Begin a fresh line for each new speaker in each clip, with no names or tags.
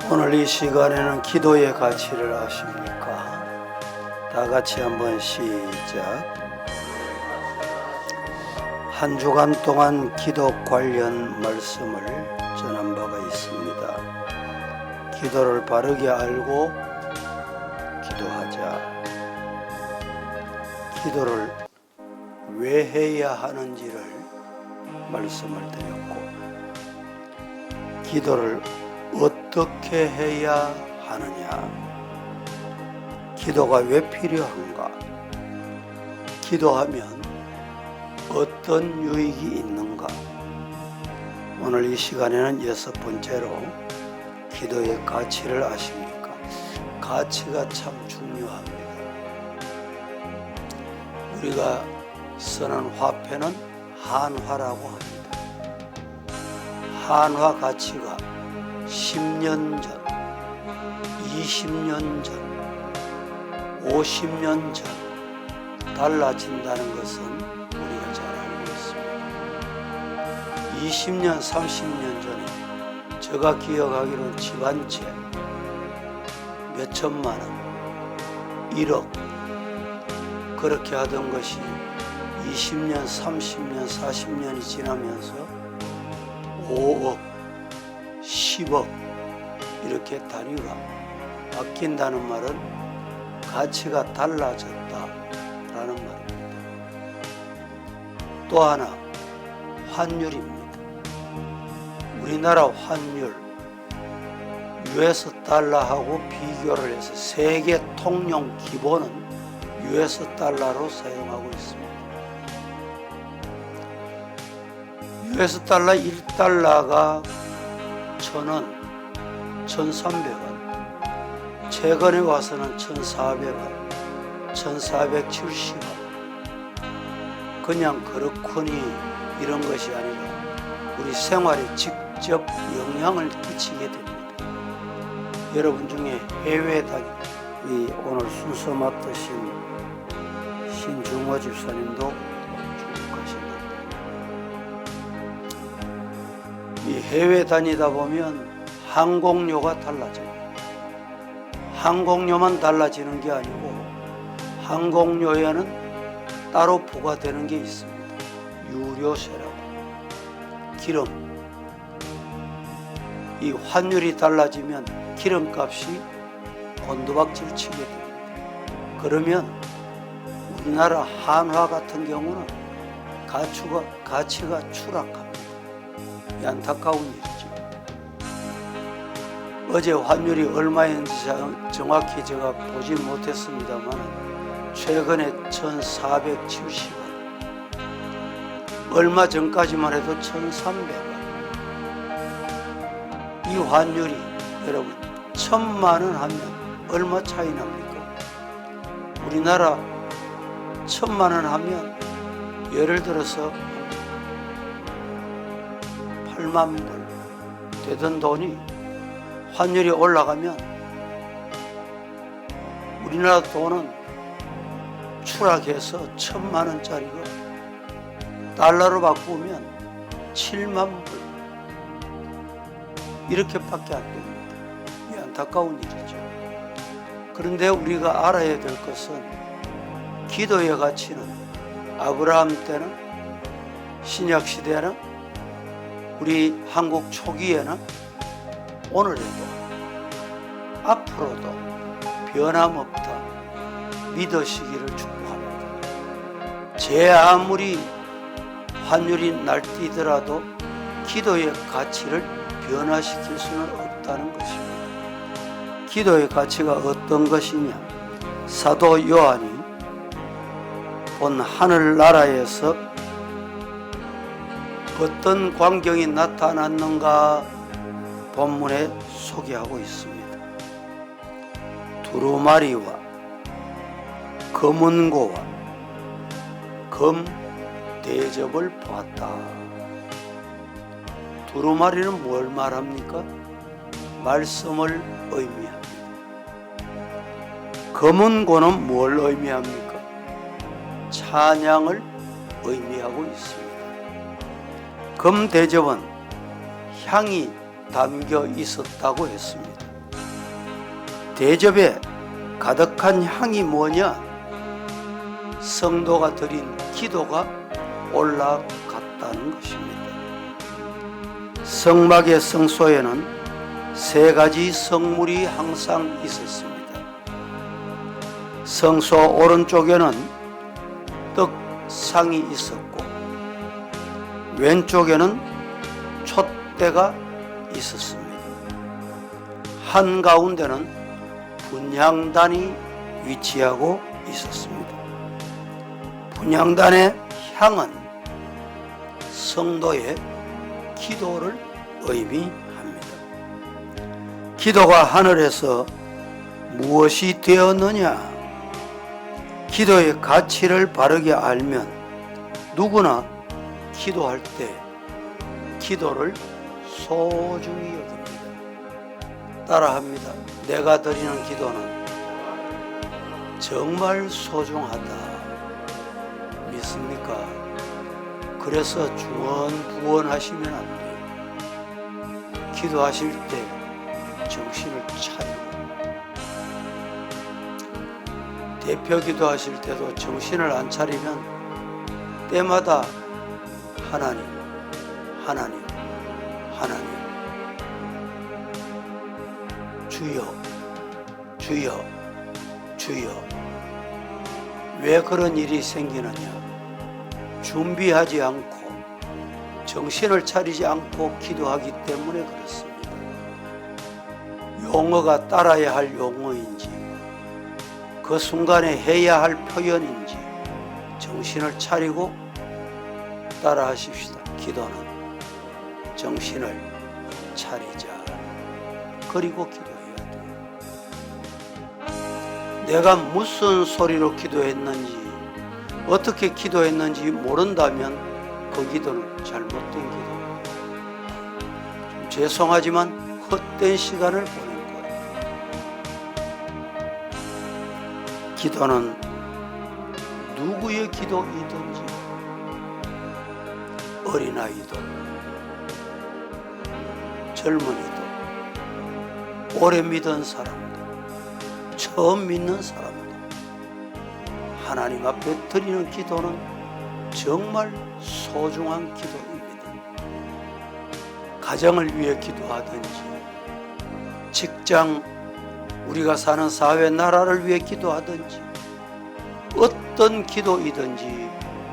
오늘 이 시간에는 기도의 가치를 아십니까? 다 같이 한번 시작. 한 주간 동안 기도 관련 말씀을 전한 바가 있습니다. 기도를 바르게 알고 기도하자. 기도를 왜 해야 하는지를 말씀을 드렸고, 기도를 어떻게 해야 하느냐, 기도가 왜 필요한가, 기도하면 어떤 유익이 있는가. 오늘 이 시간에는 6번째로 기도의 가치를 아십니까? 가치가 참 중요합니다. 우리가 쓰는 화폐는 한화라고 합니다. 한화 가치가 10년 전, 20년 전, 50년 전 달라진다는 것은 우리가 잘 알고 있습니다. 20년, 30년 전에 제가 기억하기로는 집 한 채 몇천만 원, 1억 그렇게 하던 것이 20년, 30년, 40년이 지나면서 5억, 10억 이렇게 단위가 바뀐다는 말은 가치가 달라졌다라는 말입니다. 또 하나, 환율입니다. 우리나라 환율 US 달러하고 비교를 해서 세계 통용 기본은 US 달러로 사용하고 있습니다. US 달러 1달러가 1,000원, 1,300원, 최근에 와서는 1,400원, 1,470원. 그냥 그렇거니 이런 것이 아니라 우리 생활에 직접 영향을 끼치게 됩니다. 여러분 중에 해외 다니, 오늘 순서 맡으신 신중호 집사님도 쭉 가십니다. 이 해외 다니다 보면 항공료가 달라져요. 항공료만 달라지는 게 아니고 항공료에는 따로 부과되는 게 있습니다. 유류세라고, 기름. 이 환율이 달라지면 기름값이 곤두박질 치게 됩니다. 그러면 우리나라 한화 같은 경우는 가치가 추락합니다. 이 안타까운 일이죠. 어제 환율이 얼마인지 정확히 제가 보지 못했습니다만 최근에 1,470원, 얼마 전까지만 해도 1,300원. 이 환율이 여러분 1,000만 원 하면 얼마 차이 납니까? 우리나라 1,000만 원 하면 예를 들어서 8만 불 되던 돈이 환율이 올라가면 우리나라 돈은 추락해서 1,000만 원짜리가 달러로 바꾸면 7만 불 이렇게밖에 안 됩니다. 이 안타까운 일이죠. 그런데 우리가 알아야 될 것은 기도의 가치는 아브라함 때는, 신약 시대는, 우리 한국 초기에는, 오늘에도 앞으로도 변함없다 믿으시기를 축복합니다. 제 아무리 환율이 날뛰더라도 기도의 가치를 변화시킬 수는 없다는 것입니다. 기도의 가치가 어떤 것이냐? 사도 요한이 본 하늘나라에서 어떤 광경이 나타났는가 본문에 소개하고 있습니다. 두루마리와 검은고와 검 대접을 보았다. 두루마리는 뭘 말합니까? 말씀을 의미합니다. 검은고는 뭘 의미합니까? 찬양을 의미하고 있습니다. 검 대접은 향이 담겨 있었다고 했습니다. 대접에 가득한 향이 뭐냐? 성도가 드린 기도가 올라갔다는 것입니다. 성막의 성소에는 세 가지 성물이 항상 있었습니다. 성소 오른쪽에는 떡상이 있었고 왼쪽에는 촛대가 있었습니다. 한가운데는 분향단이 위치하고 있었습니다. 분향단의 향은 성도의 기도를 의미합니다. 기도가 하늘에서 무엇이 되었느냐? 기도의 가치를 바르게 알면 누구나 기도할 때 기도를 소중히 여깁니다. 따라합니다. 내가 드리는 기도는 정말 소중하다. 믿습니까? 그래서 중언부언하시면 안 돼요. 기도하실 때 정신을 차리고, 대표 기도하실 때도 정신을 안 차리면 때마다 하나님, 하나님, 하나님, 주여, 주여, 주여. 왜 그런 일이 생기느냐? 준비하지 않고 정신을 차리지 않고 기도하기 때문에 그렇습니다. 용어가 따라야 할 용어인지 그 순간에 해야 할 표현인지 정신을 차리고 따라하십시다. 기도는 정신을 차리자. 그리고 기도해야 돼요. 내가 무슨 소리로 기도했는지, 어떻게 기도했는지 모른다면 그 기도는 잘못된 기도입니다. 좀 죄송하지만 헛된 시간을 보낸 거예요. 기도는 누구의 기도이든지, 어린아이도 젊은이도 오래 믿은 사람도 처음 믿는 사람도 하나님 앞에 드리는 기도는 정말 소중한 기도입니다. 가정을 위해 기도하든지, 직장, 우리가 사는 사회, 나라를 위해 기도하든지, 어떤 기도이든지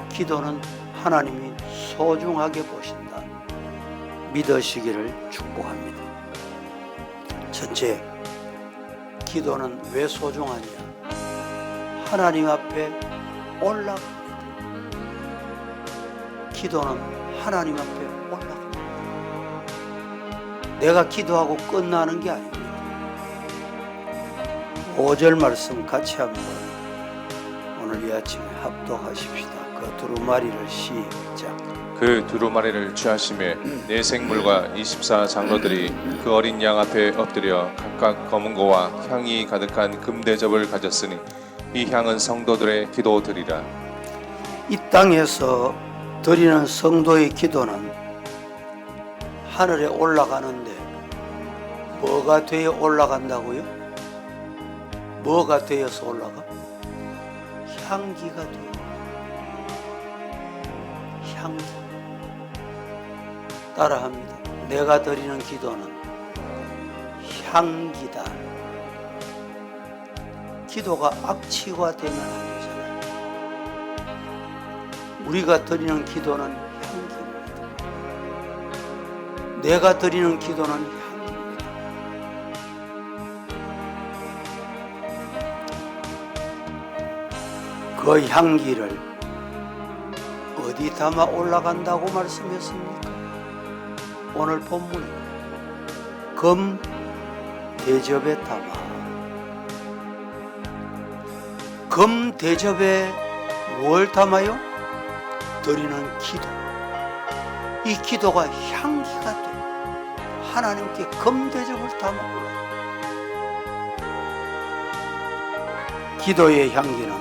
기도는 하나님이 소중하게 보신다. 믿으시기를 축복합니다. 첫째, 기도는 왜 소중하냐? 하나님 앞에 올라갑니다. 기도는 하나님 앞에 올라갑니다. 내가 기도하고 끝나는 게 아닙니다. 5절 말씀 같이 한번 오늘 이 아침에 합독하십시다. 그 두루마리를 시작.
그 두루마리를 취하심에 네 생물과 24 장로들이 그 어린 양 앞에 엎드려 각각 검은 고와 향이 가득한 금대접을 가졌으니 이 향은 성도들의 기도드리라.
이 땅에서 드리는 성도의 기도는 하늘에 올라가는데 뭐가 되어 올라간다고요? 뭐가 되어서 올라가? 향기가 돼요. 향기. 따라합니다. 내가 드리는 기도는 향기다. 기도가 악취가 되면 안 되잖아요. 우리가 드리는 기도는 향기입니다. 내가 드리는 기도는 향기입니다. 그 향기를 어디 담아 올라간다고 말씀했습니까? 오늘 본문에 금 대접에 담아. 금 대접에 뭘 담아요? 드리는 기도. 이 기도가 향기가 돼. 하나님께 금 대접을 담아 올라가. 기도의 향기는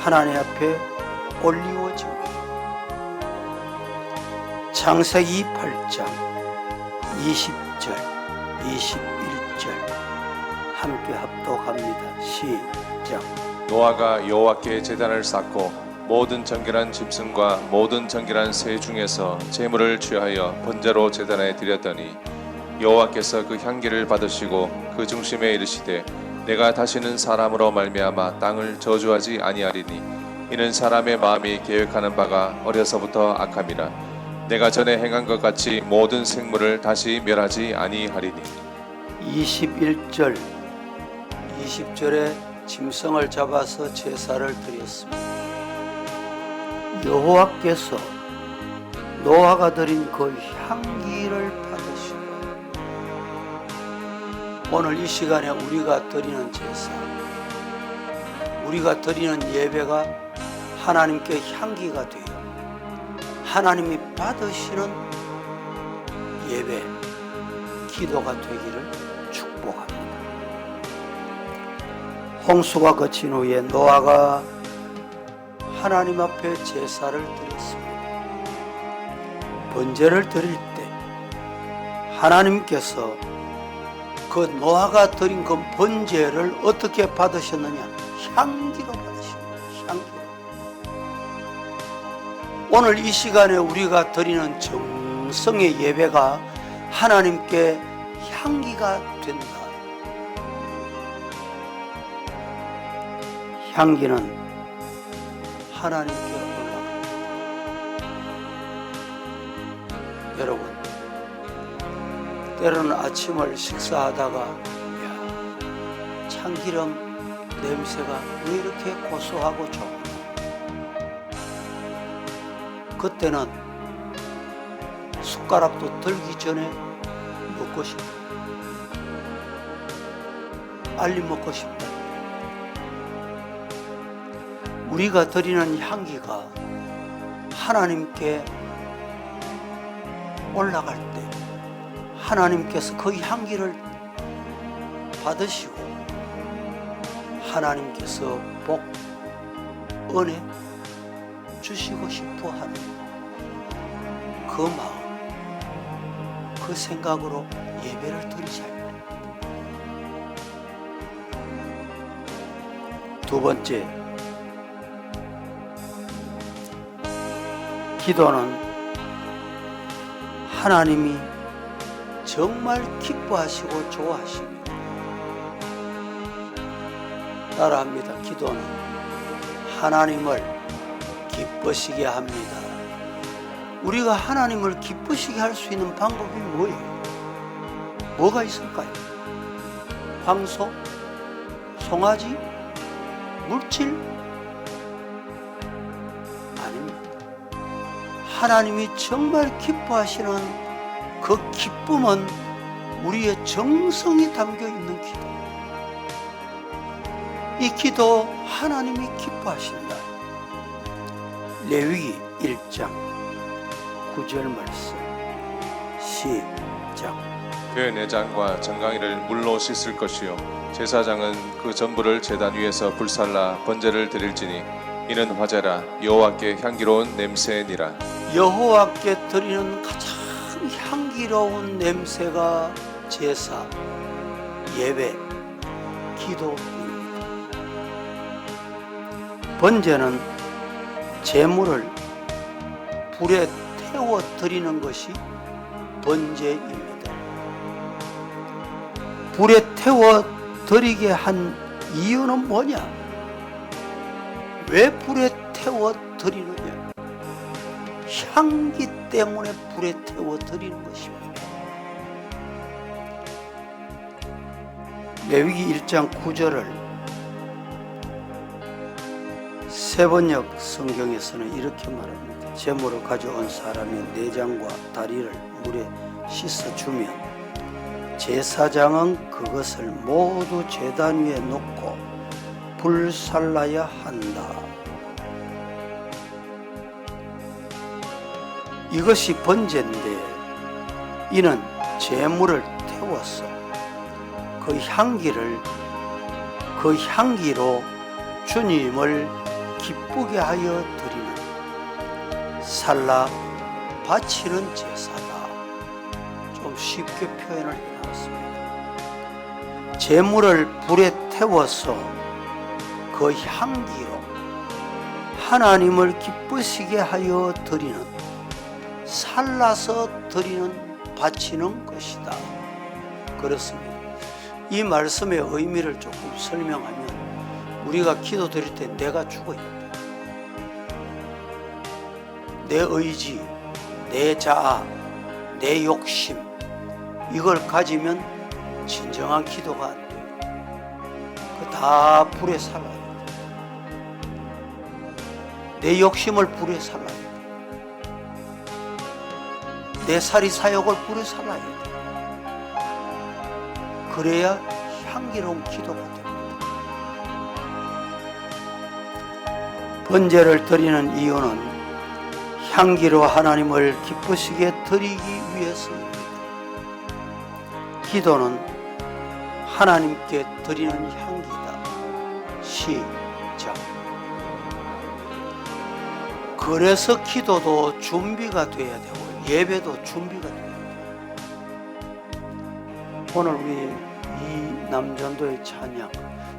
하나님 앞에 올리워집니다. 창세기 8장 20절 21절 함께 합독합니다. 시작.
노아가 여호와께 제단을 쌓고 모든 정결한 짐승과 모든 정결한 새 중에서 제물을 취하여 번제로 제단에 드렸더니 여호와께서 그 향기를 받으시고 그 중심에 이르시되 내가 다시는 사람으로 말미암아 땅을 저주하지 아니하리니 이는 사람의 마음이 계획하는 바가 어려서부터 악함이라. 내가 전에 행한 것 같이 모든 생물을 다시 멸하지 아니하리니.
21절 20절에 짐승을 잡아서 제사를 드렸습니다. 여호와께서 노아가 드린 그 향기를 받으시고 오늘 이 시간에 우리가 드리는 제사, 우리가 드리는 예배가 하나님께 향기가 되어 하나님이 받으시는 예배, 기도가 되기를 축복합니다. 홍수가 그친 후에 노아가 하나님 앞에 제사를 드렸습니다. 번제를 드릴 때 하나님께서 그 노아가 드린 그 번제를 어떻게 받으셨느냐? 향기로 받으십니다. 향기로. 오늘 이 시간에 우리가 드리는 정성의 예배가 하나님께 향기가 된다. 향기는 하나님께 올라갑니다. 여러분, 때로는 아침을 식사하다가 야, 참기름 냄새가 왜 이렇게 고소하고 좋나? 그때는 숟가락도 들기 전에 먹고 싶다. 빨리 먹고 싶다. 우리가 드리는 향기가 하나님께 올라갈 때 하나님께서 그 향기를 받으시고 하나님께서 복, 은혜 주시고 싶어 하는 그 마음, 그 생각으로 예배를 드리자. 두 번째, 기도는 하나님이 정말 기뻐하시고 좋아하십니다. 따라합니다. 기도는 하나님을 기쁘시게 합니다. 우리가 하나님을 기쁘시게 할 수 있는 방법이 뭐예요? 뭐가 있을까요? 황소? 송아지? 물질? 아닙니다. 하나님이 정말 기뻐하시는 그 기쁨은 우리의 정성이 담겨 있는 기도. 이 기도 하나님이 기뻐하신다. 레위기 1장 9절 말씀 시작.
그 내장과 정강이를 물로 씻을 것이요 제사장은 그 전부를 제단 위에서 불살라 번제를 드릴지니 이는 화제라 여호와께 향기로운 냄새니라.
여호와께 드리는 가장 향기로운 냄새가 제사, 예배, 기도입니다. 번제는 제물을 불에 태워 드리는 것이 번제입니다. 불에 태워 드리게 한 이유는 뭐냐? 왜 불에 태워 드리느냐? 향기 때문에 불에 태워 드리는 것입니다. 레위기 1장 9절을 세번역 성경에서는 이렇게 말합니다. 제물을 가져온 사람이 내장과 다리를 물에 씻어주면 제사장은 그것을 모두 제단 위에 놓고 불살라야 한다. 이것이 번제인데 이는 제물을 태워서 그 향기로 주님을 기쁘게 하여 드리는 살라 바치는 제사다. 좀 쉽게 표현을 해놨습니다. 제물을 불에 태워서 그 향기로 하나님을 기쁘시게 하여 드리는, 살라서 드리는, 바치는 것이다. 그렇습니다. 이 말씀의 의미를 조금 설명하면, 우리가 기도 드릴 때 내가 죽어야 돼. 내 의지, 내 자아, 내 욕심, 이걸 가지면 진정한 기도가 안 돼요. 그 다 불에 살라야 돼. 내 욕심을 불에 살라야 돼. 내 살이 사욕을 불에 살라야 돼. 그래야 향기로운 기도가 됩니다. 번제를 드리는 이유는 향기로 하나님을 기쁘시게 드리기 위해서입니다. 기도는 하나님께 드리는 향기다. 시작. 그래서 기도도 준비가 돼야 되고 예배도 준비가 돼야 돼요. 오늘 우리 이 남전도의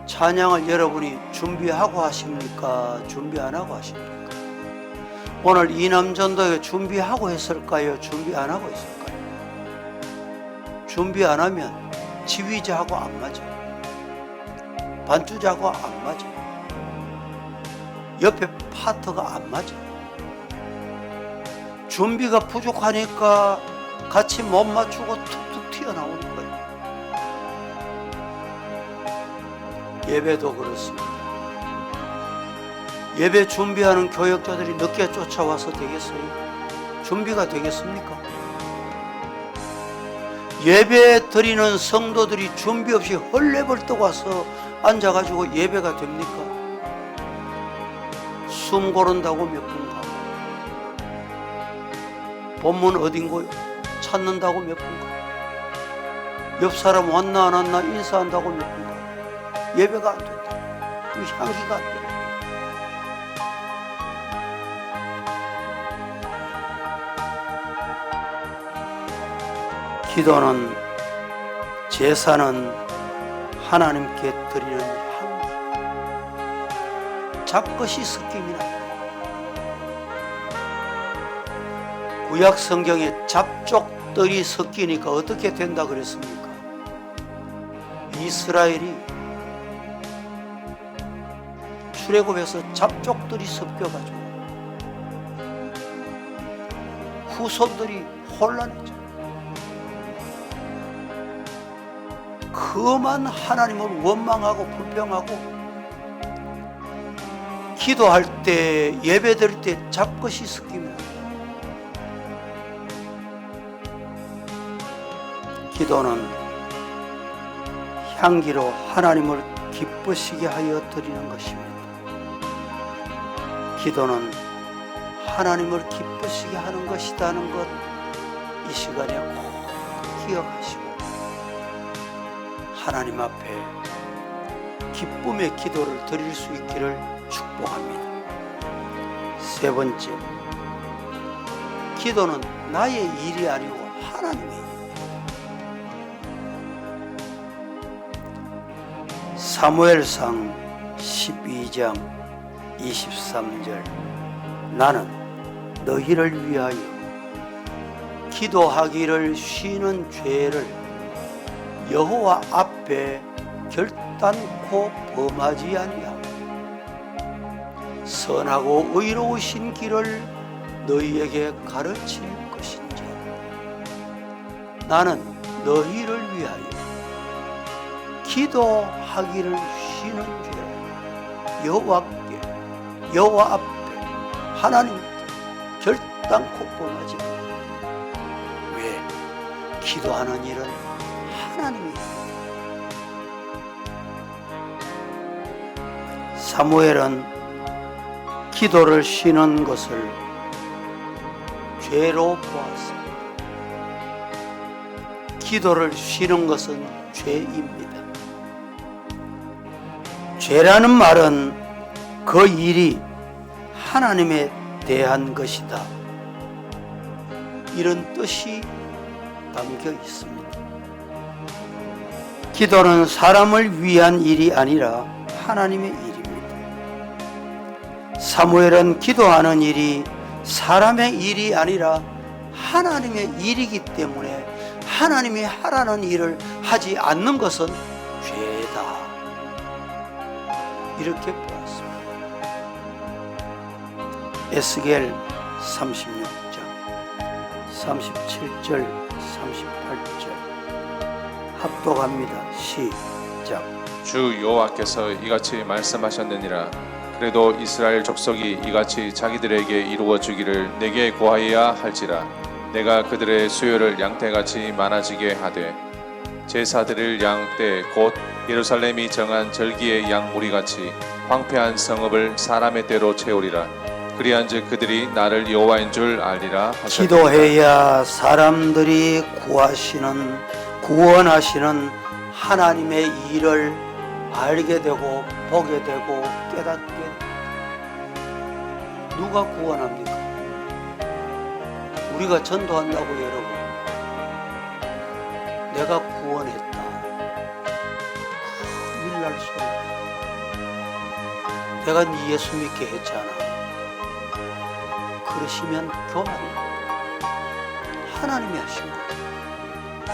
찬양을 여러분이 준비하고 하십니까? 준비 안 하고 하십니까? 오늘 이 남전도에 준비하고 했을까요? 준비 안 하고 했을까요? 준비 안 하면 지휘자하고 안 맞아. 반주자하고 안 맞아. 옆에 파트가 안 맞아. 준비가 부족하니까 같이 못 맞추고 툭툭 튀어나오는 거예요. 예배도 그렇습니다. 예배 준비하는 교역자들이 늦게 쫓아와서 되겠어요? 준비가 되겠습니까? 예배 드리는 성도들이 준비 없이 헐레벌떡 와서 앉아가지고 예배가 됩니까? 숨 고른다고 몇 분 가고, 본문 어딘고요? 찾는다고 몇 분 가고, 옆 사람 왔나 안 왔나 인사한다고 몇 분 가고, 예배가 안 된다. 향기가 안 된다. 기도는, 제사는 하나님께 드리는 향기. 잡것이 섞임이 납니다. 구약 성경에 잡족들이 섞이니까 어떻게 된다 그랬습니까? 이스라엘이 출애굽에서 잡족들이 섞여가지고 후손들이 혼란했죠. 그만 하나님을 원망하고 불평하고, 기도할 때, 예배 드릴 때 잡것이 섞이면, 기도는 향기로 하나님을 기쁘시게 하여 드리는 것입니다. 기도는 하나님을 기쁘시게 하는 것이라는 것, 이 시간에 꼭 기억하시고 하나님 앞에 기쁨의 기도를 드릴 수 있기를 축복합니다. 세 번째, 기도는 나의 일이 아니고 하나님의 일입니다. 사무엘상 12장 23절, 나는 너희를 위하여 기도하기를 쉬는 죄를 여호와 앞에 결단코 범하지 아니하고 선하고 의로우신 길을 너희에게 가르칠 것인지, 나는 너희를 위하여 기도하기를 쉬는 죄를 여호와 앞에 하나님께 결단코 범하지 않고. 왜? 기도하는 일은 하나님이. 사무엘은 기도를 쉬는 것을 죄로 보았습니다. 기도를 쉬는 것은 죄입니다. 죄라는 말은 그 일이 하나님에 대한 것이다, 이런 뜻이 담겨 있습니다. 기도는 사람을 위한 일이 아니라 하나님의 일입니다. 사무엘은 기도하는 일이 사람의 일이 아니라 하나님의 일이기 때문에 하나님이 하라는 일을 하지 않는 것은 죄다, 이렇게 보았습니다. 에스겔 36장 37절 38절 합독합니다. 시작.
주 여호와께서 이같이 말씀하셨느니라. 그래도 이스라엘 족속이 이같이 자기들에게 이루어 주기를 내게 고하여야 할지라. 내가 그들의 수요를 양떼같이 많아지게 하되 제사드릴 양떼 곧 예루살렘이 정한 절기의 양 무리같이 황폐한 성읍을 사람의 때로 채우리라. 그리한즉 그들이 나를 여호와인 줄 알리라 하셨느니라.
기도해야 사람들이 구원하시는 하나님의 일을 알게 되고 보게 되고 깨닫게 됩니다. 누가 구원합니까? 우리가 전도한다고 여러분, 내가 구원했다, 큰일 날 소리. 내가 네 예수 믿게 했잖아, 그러시면 교만입니다. 하나님이 하신 거예요.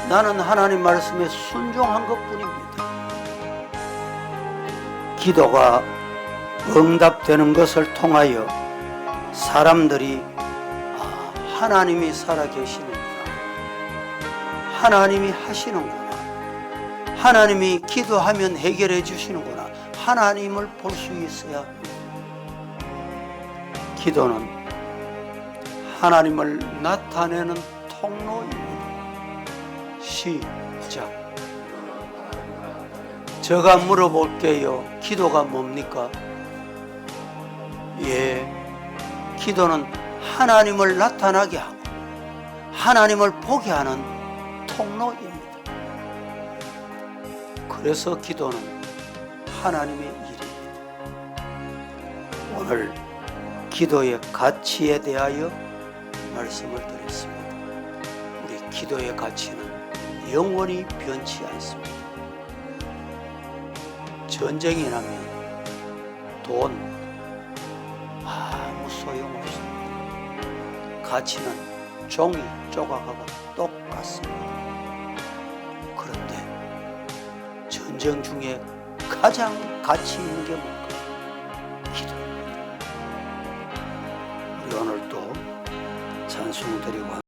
나는 하나님 말씀에 순종한 것뿐입니다. 기도가 응답되는 것을 통하여 사람들이 하나님이 살아계시는구나, 하나님이 하시는구나, 하나님이 기도하면 해결해 주시는구나, 하나님을 볼 수 있어야 합니다. 기도는 하나님을 나타내는 통로입니다. 시작. 제가 물어볼게요. 기도가 뭡니까? 예, 기도는 하나님을 나타나게 하고 하나님을 보게 하는 통로입니다. 그래서 기도는 하나님의 일입니다. 오늘 기도의 가치에 대하여 말씀을 드렸습니다. 우리 기도의 가치는 영원히 변치 않습니다. 전쟁이 나면 돈 아무 소용없습니다. 가치는 종이 조각하고 똑같습니다. 그런데 전쟁 중에 가장 가치 있는 게 뭘까요? 기도입니다. 우리 오늘도 찬송 드리고